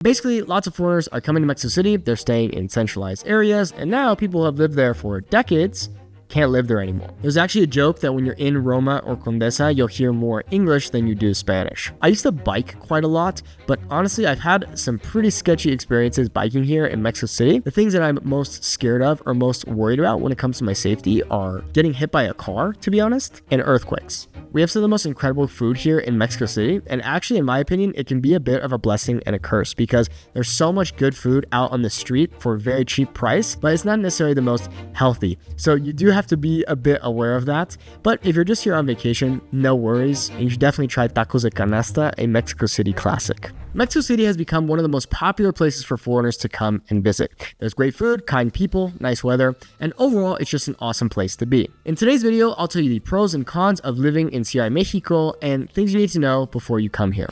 Basically, lots of foreigners are coming to Mexico City, they're staying in centralized areas, and now people who have lived there for decades can't live there anymore. There's actually a joke that when you're in Roma or Condesa, you'll hear more English than you do Spanish. I used to bike quite a lot, but honestly, I've had some pretty sketchy experiences biking here in Mexico City. The things that I'm most scared of or most worried about when it comes to my safety are getting hit by a car, to be honest, and earthquakes. We have some of the most incredible food here in Mexico City, and actually, in my opinion, it can be a bit of a blessing and a curse because there's so much good food out on the street for a very cheap price, but it's not necessarily the most healthy. So you do have to be a bit aware of that. But if you're just here on vacation, no worries, and you should definitely try tacos de canasta, a Mexico City classic. Mexico City has become one of the most popular places for foreigners to come and visit. There's great food, kind people, nice weather, and overall, it's just an awesome place to be. In today's video, I'll tell you the pros and cons of living in Ciudad de Mexico and things you need to know before you come here.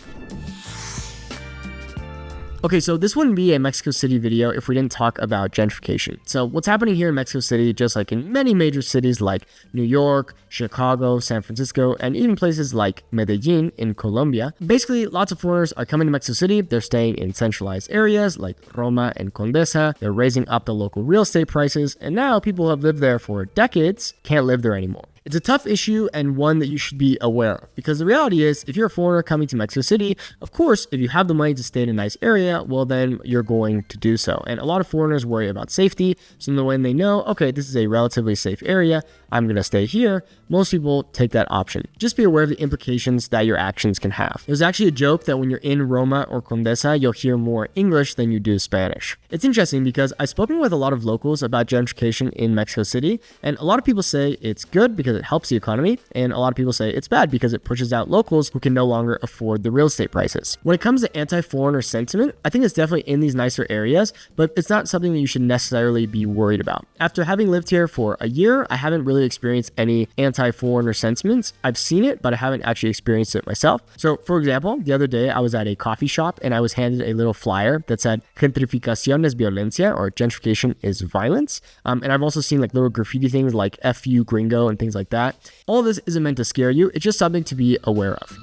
Okay, so this wouldn't be a Mexico City video if we didn't talk about gentrification. So what's happening here in Mexico City, just like in many major cities like New York, Chicago, San Francisco, and even places like Medellin in Colombia, basically lots of foreigners are coming to Mexico City, they're staying in centralized areas like Roma and Condesa, they're raising up the local real estate prices, and now people who have lived there for decades can't live there anymore. It's a tough issue and one that you should be aware of because the reality is if you're a foreigner coming to Mexico City, of course, if you have the money to stay in a nice area, well, then you're going to do so. And a lot of foreigners worry about safety. So when they know, okay, this is a relatively safe area, I'm going to stay here, most people take that option. Just be aware of the implications that your actions can have. There's actually a joke that when you're in Roma or Condesa, you'll hear more English than you do Spanish. It's interesting because I've spoken with a lot of locals about gentrification in Mexico City, and a lot of people say it's good because it helps the economy, and a lot of people say it's bad because it pushes out locals who can no longer afford the real estate prices. When it comes to anti-foreigner sentiment, I think it's definitely in these nicer areas, but it's not something that you should necessarily be worried about. After having lived here for a year, I haven't really experienced any anti-foreigner sentiments. I've seen it, but I haven't actually experienced it myself. So, for example, the other day I was at a coffee shop and I was handed a little flyer that said Gentrification es violencia, or gentrification is violence. And I've also seen like little graffiti things like F you gringo and things like that. All of this isn't meant to scare you. It's just something to be aware of.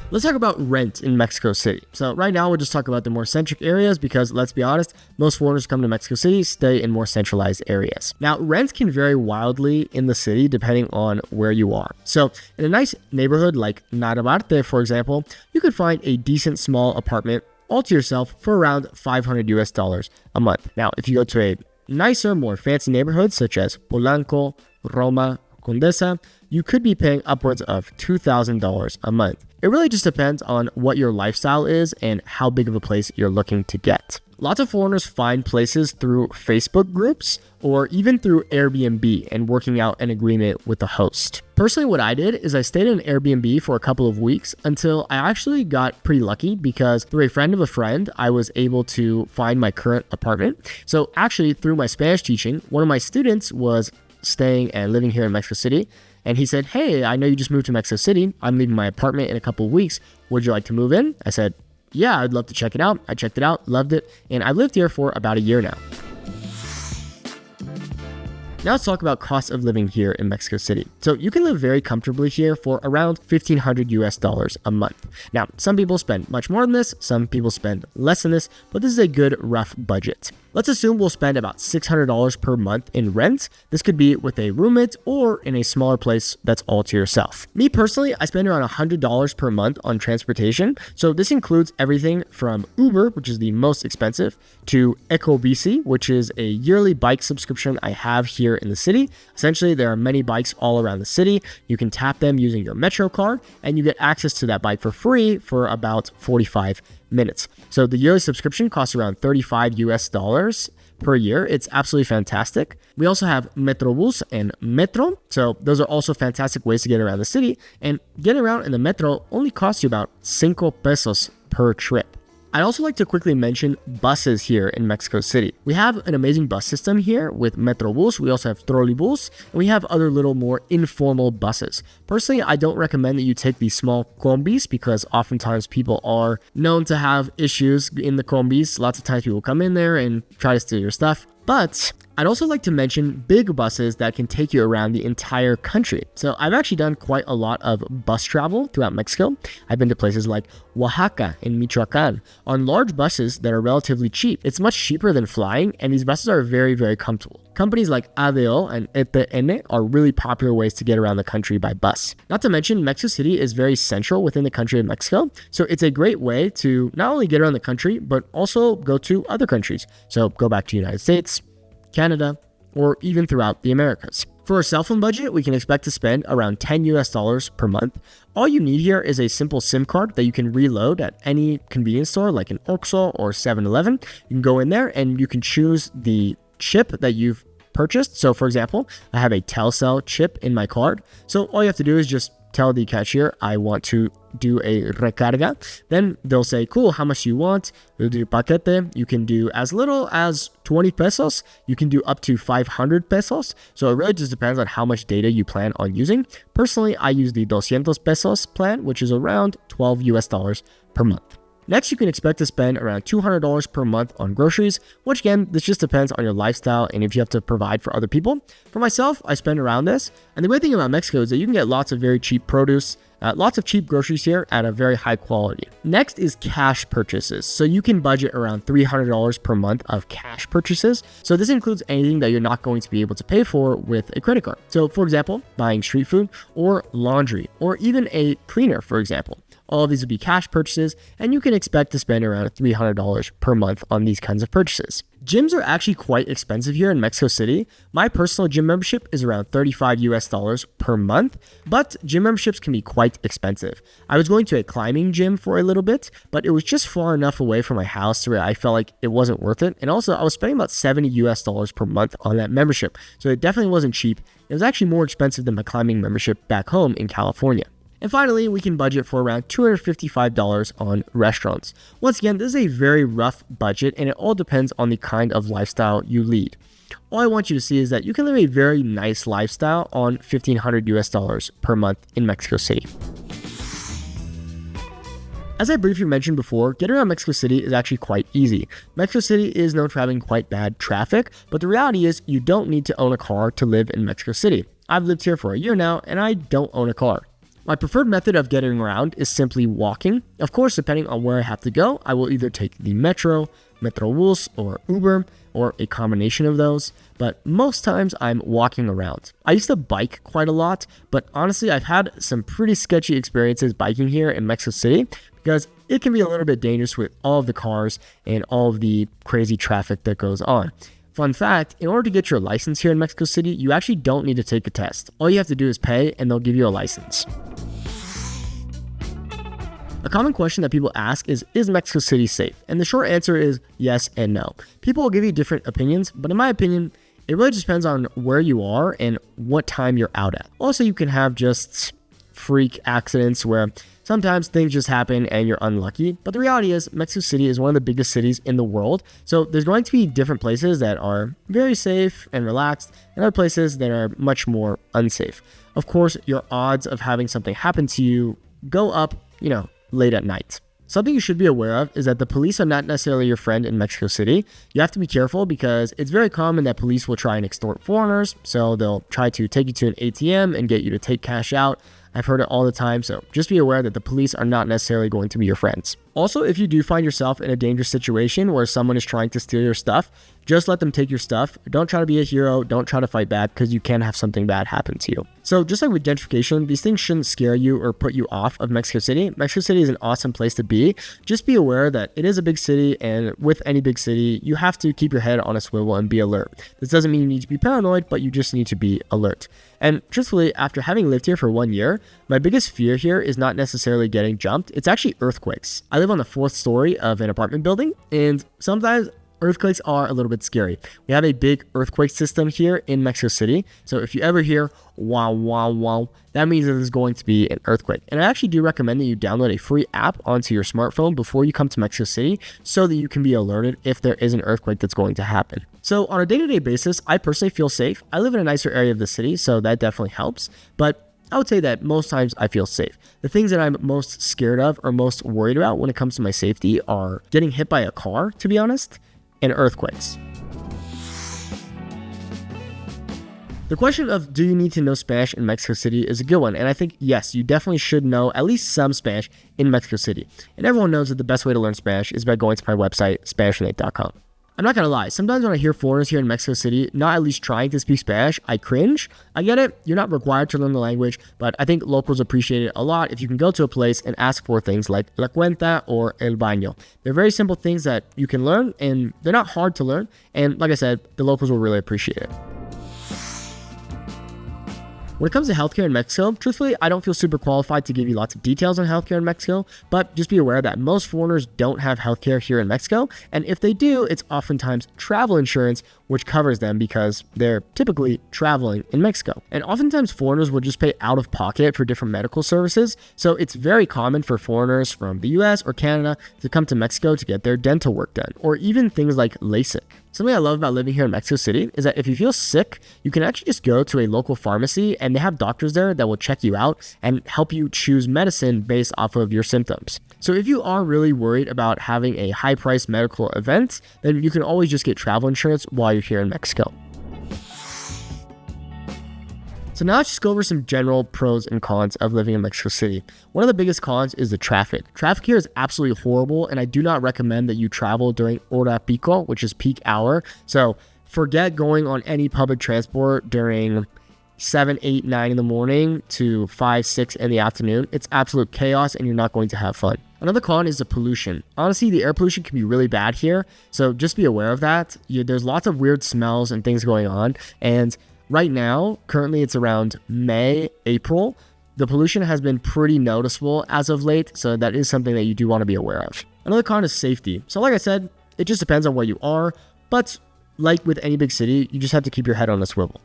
Let's talk about rent in Mexico City. So right now we'll just talk about the more centric areas because let's be honest, most foreigners come to Mexico City stay in more centralized areas. Now rent can vary wildly in the city depending on where you are. So in a nice neighborhood like Narvarte, for example, you could find a decent small apartment all to yourself for around $500 a month. Now if you go to a nicer, more fancy neighborhoods such as Polanco, Roma, Condesa, you could be paying upwards of $2,000 a month. It really just depends on what your lifestyle is and how big of a place you're looking to get. Lots of foreigners find places through Facebook groups or even through Airbnb and working out an agreement with the host. Personally, what I did is I stayed in an Airbnb for a couple of weeks until I actually got pretty lucky because through a friend of a friend, I was able to find my current apartment. So actually through my Spanish teaching, one of my students was staying and living here in Mexico City. And he said, hey, I know you just moved to Mexico City. I'm leaving my apartment in a couple of weeks. Would you like to move in? I said, yeah, I'd love to check it out. I checked it out, loved it. And I've lived here for about a year now. Now let's talk about cost of living here in Mexico City. So you can live very comfortably here for around $1,500 a month. Now, some people spend much more than this, some people spend less than this, but this is a good rough budget. Let's assume we'll spend about $600 per month in rent. This could be with a roommate or in a smaller place that's all to yourself. Me personally, I spend around $100 per month on transportation. So this includes everything from Uber, which is the most expensive, to Ecobici, which is a yearly bike subscription I have here in the city. Essentially, there are many bikes all around the city. You can tap them using your Metro card and you get access to that bike for free for about 45 minutes. So the yearly subscription costs around $35 per year. It's absolutely fantastic. We also have Metrobus and Metro. So those are also fantastic ways to get around the city. And getting around in the Metro only costs you about 5 pesos per trip. I'd also like to quickly mention buses here in Mexico City. We have an amazing bus system here with Metrobus. We also have Trolleybus, and we have other little more informal buses. Personally, I don't recommend that you take these small combis because oftentimes people are known to have issues in the combis. Lots of times people come in there and try to steal your stuff. But I'd also like to mention big buses that can take you around the entire country. So I've actually done quite a lot of bus travel throughout Mexico. I've been to places like Oaxaca and Michoacan on large buses that are relatively cheap. It's much cheaper than flying, and these buses are very, very comfortable. Companies like ADO and esteem are really popular ways to get around the country by bus. Not to mention, Mexico City is very central within the country of Mexico, so it's a great way to not only get around the country, but also go to other countries. So go back to the United States, Canada, or even throughout the Americas. For a cell phone budget, we can expect to spend around $10 per month. All you need here is a simple SIM card that you can reload at any convenience store like an Oxxo or 7-Eleven. You can go in there and you can choose the chip that you've purchased. So for example, I have a Telcel chip in my card. So all you have to do is just tell the cashier, I want to do a recarga. Then they'll say, cool, how much do you want? They'll do paquete. You can do as little as 20 pesos. You can do up to 500 pesos. So it really just depends on how much data you plan on using. Personally, I use the 200 pesos plan, which is around $12 per month. Next, you can expect to spend around $200 per month on groceries, which again, this just depends on your lifestyle and if you have to provide for other people. For myself, I spend around this. And the great thing about Mexico is that you can get lots of very cheap produce, lots of cheap groceries here at a very high quality. Next is cash purchases. So you can budget around $300 per month of cash purchases. So this includes anything that you're not going to be able to pay for with a credit card. So for example, buying street food or laundry, or even a cleaner, for example. All of these would be cash purchases, and you can expect to spend around $300 per month on these kinds of purchases. Gyms are actually quite expensive here in Mexico City. My personal gym membership is around $35 per month, but gym memberships can be quite expensive. I was going to a climbing gym for a little bit, but it was just far enough away from my house to where I felt like it wasn't worth it. And also I was spending about $70 per month on that membership. So it definitely wasn't cheap. It was actually more expensive than my climbing membership back home in California. And finally, we can budget for around $255 on restaurants. Once again, this is a very rough budget and it all depends on the kind of lifestyle you lead. All I want you to see is that you can live a very nice lifestyle on $1,500 per month in Mexico City. As I briefly mentioned before, getting around Mexico City is actually quite easy. Mexico City is known for having quite bad traffic, but the reality is you don't need to own a car to live in Mexico City. I've lived here for a year now and I don't own a car. My preferred method of getting around is simply walking. Of course, depending on where I have to go, I will either take the metro, Metrobus, or Uber, or a combination of those, but most times I'm walking around. I used to bike quite a lot, but honestly, I've had some pretty sketchy experiences biking here in Mexico City because it can be a little bit dangerous with all of the cars and all of the crazy traffic that goes on. Fun fact, in order to get your license here in Mexico City, you actually don't need to take a test. All you have to do is pay and they'll give you a license. A common question that people ask is Mexico City safe? And the short answer is yes and no. People will give you different opinions, but in my opinion, it really just depends on where you are and what time you're out at. Also, you can have just freak accidents where sometimes things just happen and you're unlucky. But the reality is Mexico City is one of the biggest cities in the world. So there's going to be different places that are very safe and relaxed and other places that are much more unsafe. Of course, your odds of having something happen to you go up, late at night. Something you should be aware of is that the police are not necessarily your friend in Mexico City. You have to be careful because it's very common that police will try and extort foreigners. So they'll try to take you to an ATM and get you to take cash out. I've heard it all the time, so just be aware that the police are not necessarily going to be your friends. Also, if you do find yourself in a dangerous situation where someone is trying to steal your stuff, just let them take your stuff. Don't try to be a hero. Don't try to fight back because you can have something bad happen to you. So just like with gentrification, these things shouldn't scare you or put you off of Mexico City. Mexico City is an awesome place to be. Just be aware that it is a big city, and with any big city, you have to keep your head on a swivel and be alert. This doesn't mean you need to be paranoid, but you just need to be alert. And truthfully, after having lived here for 1 year, my biggest fear here is not necessarily getting jumped. It's actually earthquakes. I live on the 4th story of an apartment building, and sometimes earthquakes are a little bit scary. We have a big earthquake system here in Mexico City. So if you ever hear wow, wow, wow, that means that there's going to be an earthquake. And I actually do recommend that you download a free app onto your smartphone before you come to Mexico City so that you can be alerted if there is an earthquake that's going to happen. So on a day-to-day basis, I personally feel safe. I live in a nicer area of the city, so that definitely helps. But I would say that most times I feel safe. The things that I'm most scared of or most worried about when it comes to my safety are getting hit by a car, to be honest, and earthquakes. The question of do you need to know Spanish in Mexico City is a good one, and I think yes, you definitely should know at least some Spanish in Mexico City. And everyone knows that the best way to learn Spanish is by going to my website, SpanishWith8.com. I'm not gonna lie, sometimes when I hear foreigners here in Mexico City not at least trying to speak Spanish, I cringe. I get it, you're not required to learn the language, but I think locals appreciate it a lot if you can go to a place and ask for things like la cuenta or el baño. They're very simple things that you can learn, and they're not hard to learn, and like I said, the locals will really appreciate it. When it comes to healthcare in Mexico, truthfully, I don't feel super qualified to give you lots of details on healthcare in Mexico, but just be aware that most foreigners don't have healthcare here in Mexico, and if they do, it's oftentimes travel insurance which covers them because they're typically traveling in Mexico. And oftentimes foreigners will just pay out of pocket for different medical services, so it's very common for foreigners from the US or Canada to come to Mexico to get their dental work done, or even things like LASIK. Something I love about living here in Mexico City is that if you feel sick, you can actually just go to a local pharmacy and they have doctors there that will check you out and help you choose medicine based off of your symptoms. So if you are really worried about having a high-priced medical event, then you can always just get travel insurance while you're here in Mexico. So now let's just go over some general pros and cons of living in Mexico City. One of the biggest cons is the traffic. Traffic here is absolutely horrible, and I do not recommend that you travel during hora pico, which is peak hour. So forget going on any public transport during 7, 8, 9 in the morning to 5, 6 in the afternoon. It's absolute chaos, and you're not going to have fun. Another con is the pollution. Honestly, the air pollution can be really bad here, so just be aware of that. There's lots of weird smells and things going on, and right now, currently it's around May, April. The pollution has been pretty noticeable as of late, so that is something that you do want to be aware of. Another con is safety. So like I said, it just depends on where you are, but like with any big city, you just have to keep your head on a swivel.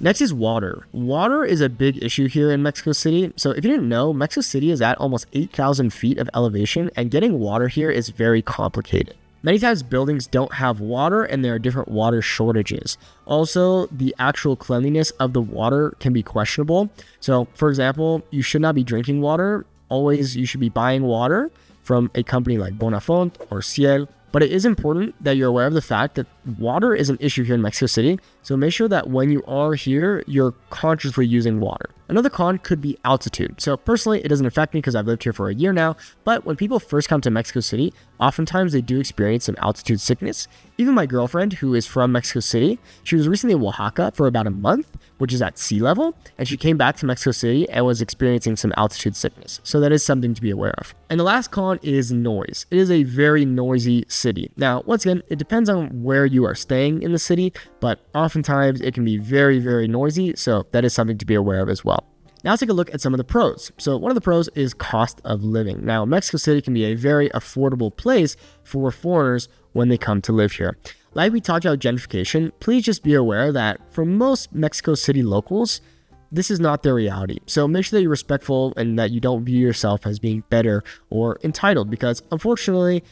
Next is water. Water is a big issue here in Mexico City. So if you didn't know, Mexico City is at almost 8,000 feet of elevation, and getting water here is very complicated. Many times buildings don't have water and there are different water shortages. Also, the actual cleanliness of the water can be questionable. So for example, you should not be drinking water. Always you should be buying water from a company like Bonafont or Ciel. But it is important that you're aware of the fact that water is an issue here in Mexico City. So make sure that when you are here, you're consciously using water. Another con could be altitude. So personally, it doesn't affect me because I've lived here for a year now. But when people first come to Mexico City, oftentimes they do experience some altitude sickness. Even my girlfriend, who is from Mexico City, she was recently in Oaxaca for about a month, which is at sea level. And she came back to Mexico City and was experiencing some altitude sickness. So that is something to be aware of. And the last con is noise. It is a very noisy city. Now, once again, it depends on where you are staying in the city, but oftentimes it can be very, very noisy. So that is something to be aware of as well. Now let's take a look at some of the pros. So one of the pros is cost of living. Now, Mexico City can be a very affordable place for foreigners when they come to live here. Like we talked about gentrification, please just be aware that for most Mexico City locals, this is not their reality. So make sure that you're respectful and that you don't view yourself as being better or entitled, because unfortunately,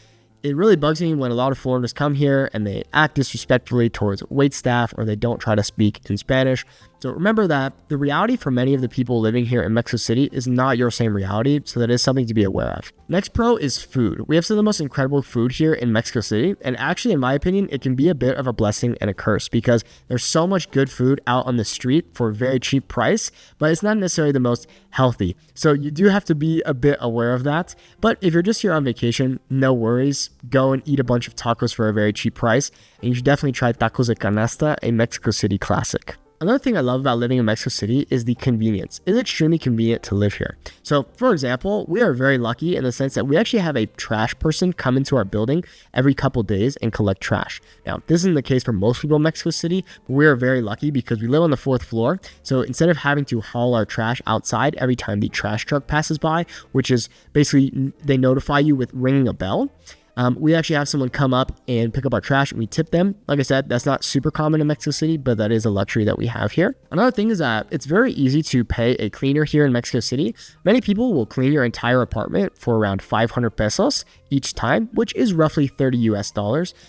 it really bugs me when a lot of foreigners come here and they act disrespectfully towards wait staff or they don't try to speak in Spanish. So remember that the reality for many of the people living here in Mexico City is not your same reality, so that is something to be aware of. Next pro is food. We have some of the most incredible food here in Mexico City, and actually, in my opinion, it can be a bit of a blessing and a curse because there's so much good food out on the street for a very cheap price, but it's not necessarily the most healthy. So you do have to be a bit aware of that. But if you're just here on vacation, no worries. Go and eat a bunch of tacos for a very cheap price, and you should definitely try tacos de canasta, a Mexico City classic. Another thing I love about living in Mexico City is the convenience. It's extremely convenient to live here. So, for example, we are very lucky in the sense that we actually have a trash person come into our building every couple days and collect trash. Now, this isn't the case for most people in Mexico City, but we are very lucky because we live on the 4th floor. So instead of having to haul our trash outside every time the trash truck passes by, which is basically they notify you with ringing a bell, we actually have someone come up and pick up our trash and we tip them. Like I said, that's not super common in Mexico City, but that is a luxury that we have here. Another thing is that it's very easy to pay a cleaner here in Mexico City. Many people will clean your entire apartment for around 500 pesos each time, which is roughly $30 US.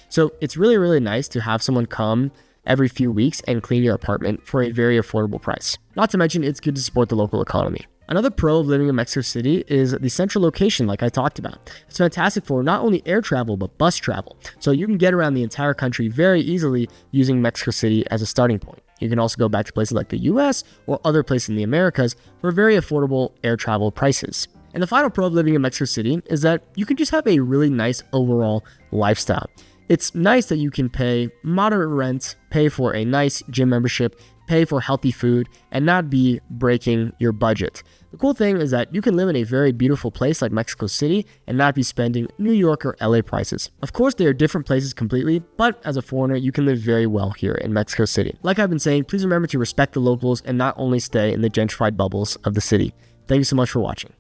So it's really, really nice to have someone come every few weeks and clean your apartment for a very affordable price. Not to mention, it's good to support the local economy. Another pro of living in Mexico City is the central location, like I talked about. It's fantastic for not only air travel, but bus travel. So you can get around the entire country very easily using Mexico City as a starting point. You can also go back to places like the US or other places in the Americas for very affordable air travel prices. And the final pro of living in Mexico City is that you can just have a really nice overall lifestyle. It's nice that you can pay moderate rent, pay for a nice gym membership, pay for healthy food, and not be breaking your budget. The cool thing is that you can live in a very beautiful place like Mexico City and not be spending New York or LA prices. Of course, they are different places completely, but as a foreigner, you can live very well here in Mexico City. Like I've been saying, please remember to respect the locals and not only stay in the gentrified bubbles of the city. Thank you so much for watching.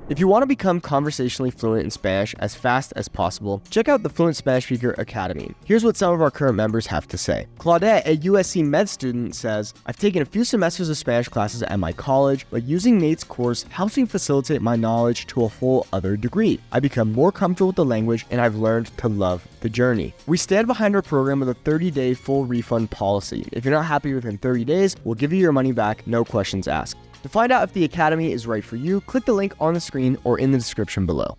If you want to become conversationally fluent in Spanish as fast as possible, check out the Fluent Spanish Speaker Academy. Here's what some of our current members have to say. Claudette, a USC med student, says, I've taken a few semesters of Spanish classes at my college, but using Nate's course helps me facilitate my knowledge to a whole other degree. I become more comfortable with the language and I've learned to love the journey. We stand behind our program with a 30-day full refund policy. If you're not happy within 30 days, we'll give you your money back, no questions asked. To find out if the Academy is right for you, click the link on the screen or in the description below.